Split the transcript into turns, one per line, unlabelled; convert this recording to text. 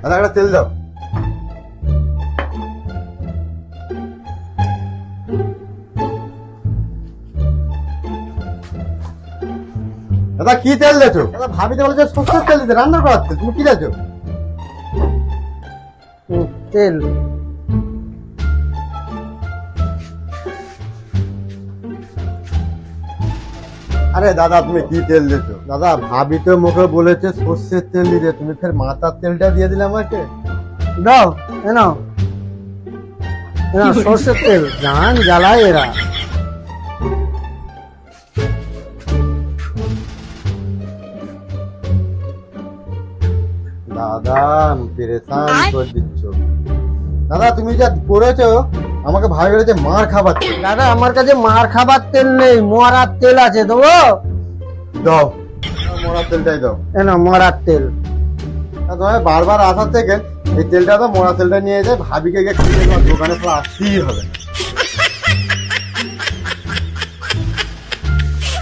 দাদা একটা তেল দাও। দাদা কি তেল দিয়েছো? দাদা ভাবিতে বলেছে সরষের তেল দিতে, রান্না করার তেল, তুমি কি দিয়েছো?
তেল।
আরে দাদা তুমি কি তেল দিয়েছো? দাদা ভাবি তো মুখে বলেছে সর্ষের তেল দিতে, তুমি ফের মাথার তেলটা দিয়ে দিলে আমাকে।
দাও এনাও, সর্ষের তেল। জান জ্বালায় এরা।
দাদা পেরেশান করে দিচ্ছ। দাদা তুমি যা করেছো আমাকে ভাই বলেছে মার খাবার তেল।
দাদা আমার কাছে মার খাবার তেল নেই, মরার তেল আছে, দেবো?
দাও মরার তেলটাই দাও।
এনা মরার তেল।
তোমার বারবার আসার থেকে এই তেলটা তো মরা তেলটা নিয়ে যায়, ভাবিকে গিয়ে খেতে তোমার দোকানে তো আসতেই হবে।